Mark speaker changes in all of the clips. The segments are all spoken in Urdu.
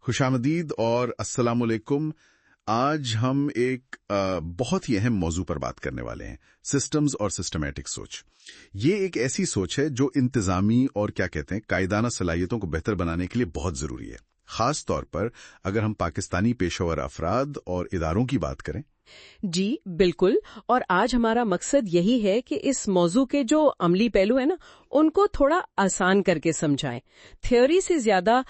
Speaker 1: خوشامدید اور السلام علیکم۔ آج ہم ایک بہت ہی اہم موضوع پر بات کرنے والے ہیں، سسٹمز اور سسٹمیٹک سوچ۔ یہ ایک ایسی سوچ ہے جو انتظامی اور قائدانہ صلاحیتوں کو بہتر بنانے کے لیے بہت ضروری ہے، خاص طور پر اگر ہم پاکستانی پیشہ ور افراد اور اداروں کی بات کریں۔
Speaker 2: جی بالکل، اور آج ہمارا مقصد یہی ہے کہ اس موضوع کے جو عملی پہلو ہیں نا ان کو تھوڑا آسان کر کے سمجھائیں۔ تھیوری سے زیادہ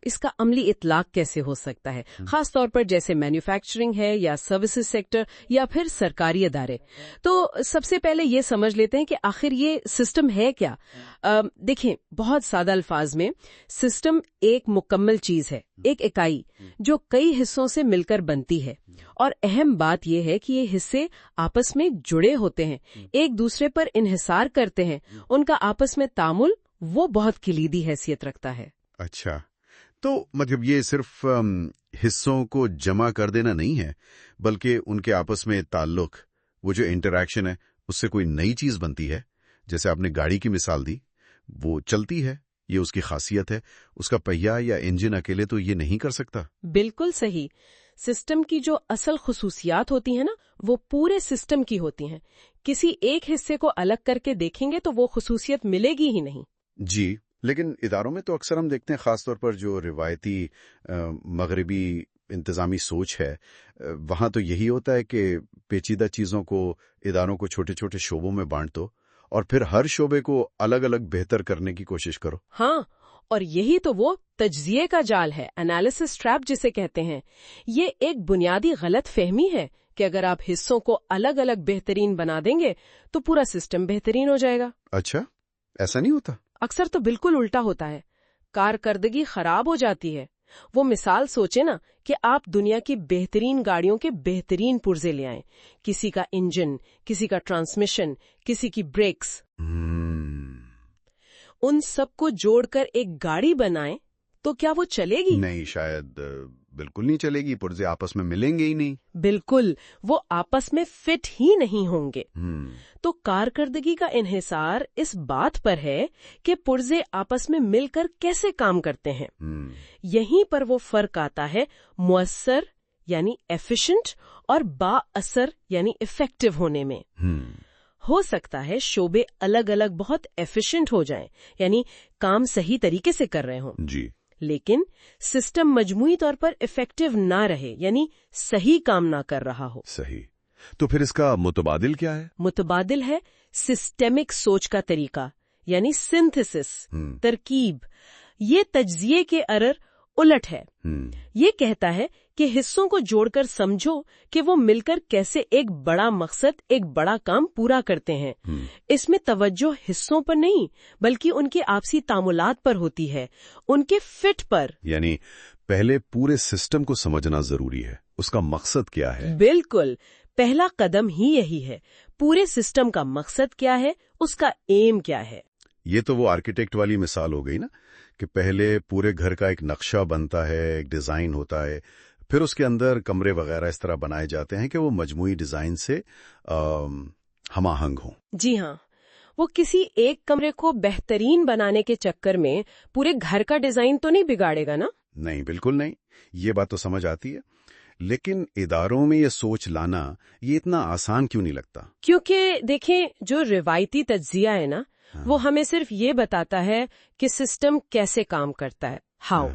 Speaker 2: اس کا عملی اطلاق کیسے ہو سکتا ہے، خاص طور پر جیسے مینوفیکچرنگ ہے یا سروسز سیکٹر یا پھر سرکاری ادارے۔ تو سب سے پہلے یہ سمجھ لیتے ہیں کہ آخر یہ سسٹم ہے کیا۔ دیکھیں، بہت سادہ الفاظ میں سسٹم ایک مکمل چیز ہے، ایک اکائی جو کئی حصوں سے مل کر بنتی ہے، اور اہم بات یہ ہے کہ یہ حصے آپس میں جڑے ہوتے ہیں، ایک دوسرے پر انحصار کرتے ہیں، ان کا آپس میں تعامل وہ بہت کلیدی حیثیت رکھتا ہے۔
Speaker 1: اچھا، تو مطلب یہ صرف حصوں کو جمع کر دینا نہیں ہے، بلکہ ان کے آپس میں تعلق، وہ جو انٹریکشن ہے اس سے کوئی نئی چیز بنتی ہے۔ جیسے آپ نے گاڑی کی مثال دی، وہ چلتی ہے، یہ اس کی خاصیت ہے، اس کا پہیہ یا انجن اکیلے تو یہ نہیں کر سکتا۔
Speaker 2: بالکل صحیح۔ سسٹم کی جو اصل خصوصیات ہوتی ہیں نا وہ پورے سسٹم کی ہوتی ہیں، کسی ایک حصے کو الگ کر کے دیکھیں گے تو وہ خصوصیت ملے گی ہی نہیں۔
Speaker 1: جی، لیکن اداروں میں تو اکثر ہم دیکھتے ہیں، خاص طور پر جو روایتی مغربی انتظامی سوچ ہے، وہاں تو یہی ہوتا ہے کہ پیچیدہ چیزوں کو، اداروں کو چھوٹے چھوٹے شعبوں میں بانٹ دو اور پھر ہر شعبے کو الگ الگ بہتر کرنے کی کوشش کرو۔
Speaker 2: ہاں، اور یہی تو وہ تجزیے کا جال ہے، انالیسس ٹریپ جسے کہتے ہیں۔ یہ ایک بنیادی غلط فہمی ہے کہ اگر آپ حصوں کو الگ الگ بہترین بنا دیں گے تو پورا سسٹم بہترین ہو جائے گا۔
Speaker 1: اچھا، ایسا نہیں ہوتا؟
Speaker 2: اکثر تو بالکل الٹا ہوتا ہے، کارکردگی خراب ہو جاتی ہے۔ وہ مثال سوچیں نا کہ آپ دنیا کی بہترین گاڑیوں کے بہترین پرزے لے آئیں، کسی کا انجن، کسی کا ٹرانسمیشن، کسی کی بریکس، ان سب کو جوڑ کر ایک گاڑی بنائیں تو کیا وہ چلے گی؟
Speaker 1: نہیں، شاید بالکل نہیں چلے گی، پرزے آپس میں ملیں گے ہی نہیں۔
Speaker 2: بالکل، وہ آپس میں فٹ ہی نہیں ہوں گے۔ تو کارکردگی کا انحصار اس بات پر ہے کہ پرزے آپس میں مل کر کیسے کام کرتے ہیں۔ یہیں پر وہ فرق آتا ہے مؤثر یعنی ایفیشنٹ اور با اثر یعنی افیکٹو ہونے میں۔ ہو سکتا ہے شعبے الگ الگ بہت ایفیشنٹ ہو جائیں، یعنی کام صحیح طریقے سے کر رہے ہوں،
Speaker 1: جی،
Speaker 2: لیکن سسٹم مجموعی طور پر ایفیکٹو نہ رہے، یعنی صحیح کام نہ کر رہا ہو۔
Speaker 1: صحیح۔ تو پھر اس کا متبادل کیا ہے؟
Speaker 2: متبادل ہے سسٹمک سوچ کا طریقہ، یعنی سنتھسس، ترکیب۔ یہ تجزیے کے ارر الٹ ہے۔ یہ کہتا ہے کہ حصوں کو جوڑ کر سمجھو کہ وہ مل کر کیسے ایک بڑا مقصد، ایک بڑا کام پورا کرتے ہیں۔ اس میں توجہ حصوں پر نہیں بلکہ ان کے آپسی تعاملات پر ہوتی ہے، ان کے فٹ پر۔
Speaker 1: یعنی پہلے پورے سسٹم کو سمجھنا ضروری ہے، اس کا مقصد کیا ہے۔
Speaker 2: بالکل، پہلا قدم ہی یہی ہے، پورے سسٹم کا مقصد کیا ہے، اس کا ایم کیا ہے۔
Speaker 1: یہ تو وہ آرکیٹیکٹ والی مثال ہو گئی نا، کہ پہلے پورے گھر کا ایک نقشہ بنتا ہے، ایک ڈیزائن ہوتا ہے، پھر اس کے اندر کمرے وغیرہ اس طرح بنائے جاتے ہیں کہ وہ مجموعی ڈیزائن سے ہم آہنگ ہوں۔
Speaker 2: جی ہاں، وہ کسی ایک کمرے کو بہترین بنانے کے چکر میں پورے گھر کا ڈیزائن تو نہیں بگاڑے گا نا؟
Speaker 1: نہیں، بالکل نہیں، یہ بات تو سمجھ آتی ہے، لیکن اداروں میں یہ سوچ لانا یہ اتنا آسان کیوں نہیں لگتا؟
Speaker 2: کیونکہ دیکھیں، جو روایتی تجزیہ ہے نا وہ ہمیں صرف یہ بتاتا ہے کہ سسٹم کیسے کام کرتا ہے، ہاؤ۔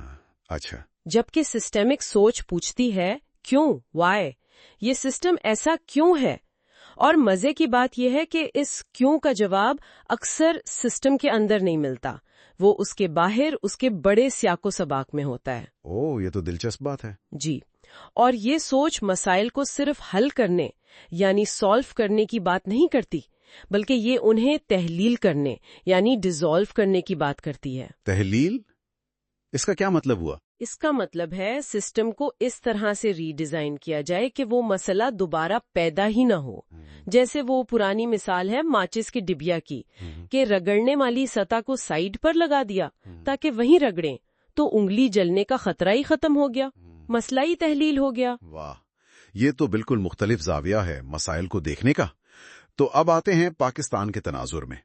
Speaker 1: اچھا،
Speaker 2: جبکہ سسٹمک سوچ پوچھتی ہے کیوں، وائی، یہ سسٹم ایسا کیوں ہے۔ اور مزے کی بات یہ ہے کہ اس کیوں کا جواب اکثر سسٹم کے اندر نہیں ملتا، وہ اس کے باہر، اس کے بڑے سیاق و سباق میں ہوتا ہے۔
Speaker 1: اوہ، یہ تو دلچسپ بات ہے۔
Speaker 2: جی، اور یہ سوچ مسائل کو صرف حل کرنے یعنی سالو کرنے کی بات نہیں کرتی، بلکہ یہ انہیں تحلیل کرنے یعنی ڈیزالو کرنے کی بات کرتی ہے۔
Speaker 1: تحلیل؟ اس کا کیا مطلب ہوا؟
Speaker 2: اس کا مطلب ہے سسٹم کو اس طرح سے ری ڈیزائن کیا جائے کہ وہ مسئلہ دوبارہ پیدا ہی نہ ہو۔ جیسے وہ پرانی مثال ہے ماچس کی ڈبیا کی، کہ رگڑنے والی سطح کو سائیڈ پر لگا دیا تاکہ وہیں رگڑیں تو انگلی جلنے کا خطرہ ہی ختم ہو گیا، مسئلہ ہی تحلیل ہو گیا۔
Speaker 1: واہ، یہ تو بالکل مختلف زاویہ ہے مسائل کو دیکھنے کا۔ تو اب آتے ہیں پاکستان کے تناظر میں۔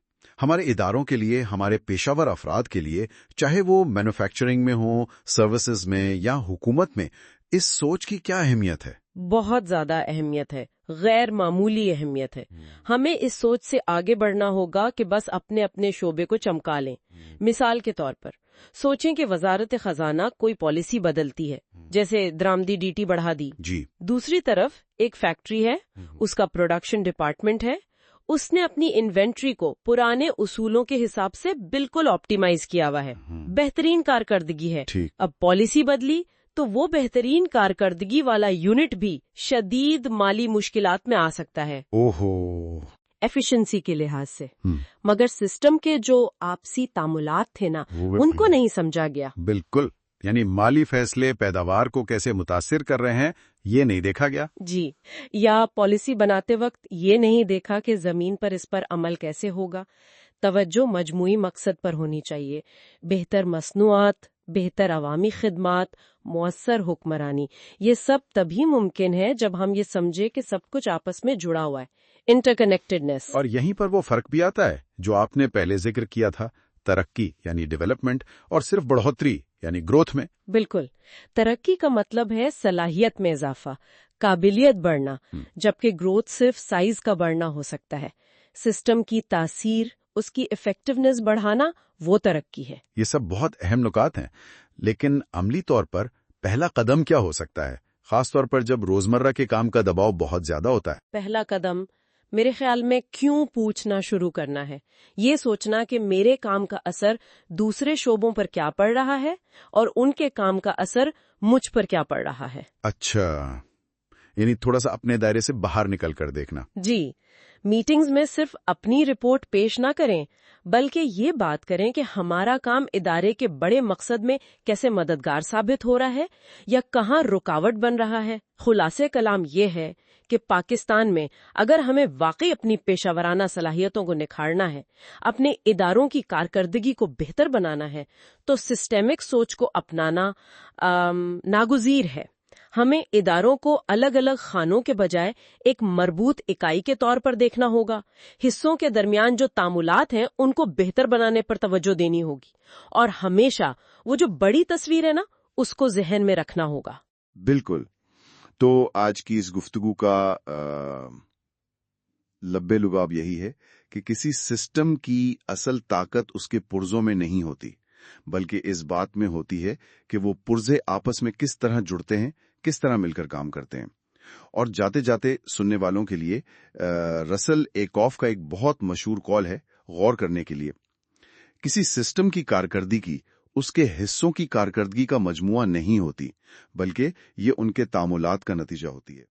Speaker 1: ہمارے اداروں کے لیے، ہمارے پیشہ ور افراد کے لیے، چاہے وہ مینوفیکچرنگ میں ہو، سروسز میں یا حکومت میں، اس سوچ کی کیا اہمیت ہے؟
Speaker 2: بہت زیادہ اہمیت ہے، غیر معمولی اہمیت ہے۔ ہمیں اس سوچ سے آگے بڑھنا ہوگا کہ بس اپنے اپنے شعبے کو چمکا لیں۔ مثال کے طور پر سوچیں کہ وزارت خزانہ کوئی پالیسی بدلتی ہے، جیسے درآمدی ڈیوٹی بڑھا دی۔
Speaker 1: جی،
Speaker 2: دوسری طرف ایک فیکٹری ہے، اس کا پروڈکشن ڈپارٹمنٹ ہے، اس نے اپنی انوینٹری کو پرانے اصولوں کے حساب سے بالکل آپٹیمائز کیا ہوا ہے، بہترین کارکردگی ہے۔
Speaker 1: ٹھیک،
Speaker 2: اب پالیسی بدلی تو وہ بہترین کارکردگی والا یونٹ بھی شدید مالی مشکلات میں آ سکتا ہے
Speaker 1: اوہو،
Speaker 2: ایفیشنسی کے لحاظ سے۔ مگر سسٹم کے جو آپسی تعاملات تھے نا، ان کو نہیں سمجھا گیا۔
Speaker 1: بالکل، یعنی مالی فیصلے پیداوار کو کیسے متاثر کر رہے ہیں، یہ نہیں دیکھا گیا۔
Speaker 2: جی، یا پالیسی بناتے وقت یہ نہیں دیکھا کہ زمین پر اس پر عمل کیسے ہوگا۔ توجہ مجموعی مقصد پر ہونی چاہیے، بہتر مصنوعات، بہتر عوامی خدمات، مؤثر حکمرانی۔ یہ سب تبھی ممکن ہے جب ہم یہ سمجھے کہ سب کچھ آپس میں جڑا ہوا ہے، انٹر کنیکٹڈنس۔
Speaker 1: اور یہیں پر وہ فرق بھی آتا ہے جو آپ نے پہلے ذکر کیا تھا، ترقی یعنی ڈیولپمنٹ، اور صرف بڑھوتری یعنی گروتھ میں۔
Speaker 2: بالکل، ترقی کا مطلب ہے صلاحیت میں اضافہ، قابلیت بڑھنا، جبکہ گروتھ صرف سائز کا بڑھنا ہو سکتا ہے۔ سسٹم کی تاثیر، اس کی افیکٹونیس بڑھانا، وہ ترقی ہے۔
Speaker 1: یہ سب بہت اہم نکات ہیں، لیکن عملی طور پر پہلا قدم کیا ہو سکتا ہے، خاص طور پر جب روزمرہ کے کام کا دباؤ بہت زیادہ ہوتا ہے؟
Speaker 2: پہلا قدم میرے خیال میں کیوں پوچھنا شروع کرنا ہے۔ یہ سوچنا کہ میرے کام کا اثر دوسرے شعبوں پر کیا پڑ رہا ہے اور ان کے کام کا اثر مجھ پر کیا پڑ رہا ہے۔
Speaker 1: اچھا، یعنی تھوڑا سا اپنے دائرے سے باہر نکل کر دیکھنا۔
Speaker 2: جی، میٹنگز میں صرف اپنی رپورٹ پیش نہ کریں، بلکہ یہ بات کریں کہ ہمارا کام ادارے کے بڑے مقصد میں کیسے مددگار ثابت ہو رہا ہے یا کہاں رکاوٹ بن رہا ہے۔ خلاصے کلام یہ ہے کہ پاکستان میں اگر ہمیں واقعی اپنی پیشہ ورانہ صلاحیتوں کو نکھارنا ہے، اپنے اداروں کی کارکردگی کو بہتر بنانا ہے، تو سسٹمک سوچ کو اپنانا ناگزیر ہے۔ ہمیں اداروں کو الگ الگ خانوں کے بجائے ایک مربوط اکائی کے طور پر دیکھنا ہوگا۔ حصوں کے درمیان جو تعاملات ہیں ان کو بہتر بنانے پر توجہ دینی ہوگی، اور ہمیشہ وہ جو بڑی تصویر ہے نا، اس کو ذہن میں رکھنا ہوگا۔
Speaker 3: بالکل۔ تو آج کی اس گفتگو کا لبے لباب یہی ہے کہ کسی سسٹم کی اصل طاقت اس کے پرزوں میں نہیں ہوتی، بلکہ اس بات میں ہوتی ہے کہ وہ پرزے آپس میں کس طرح جڑتے ہیں، کس طرح مل کر کام کرتے ہیں۔ اور جاتے جاتے سننے والوں کے لیے رسل ایکوف کا ایک بہت مشہور قول ہے غور کرنے کے لیے۔ کسی سسٹم کی کارکردگی اس کے حصوں کی کارکردگی کا مجموعہ نہیں ہوتی، بلکہ یہ ان کے تعاملات کا نتیجہ ہوتی ہے۔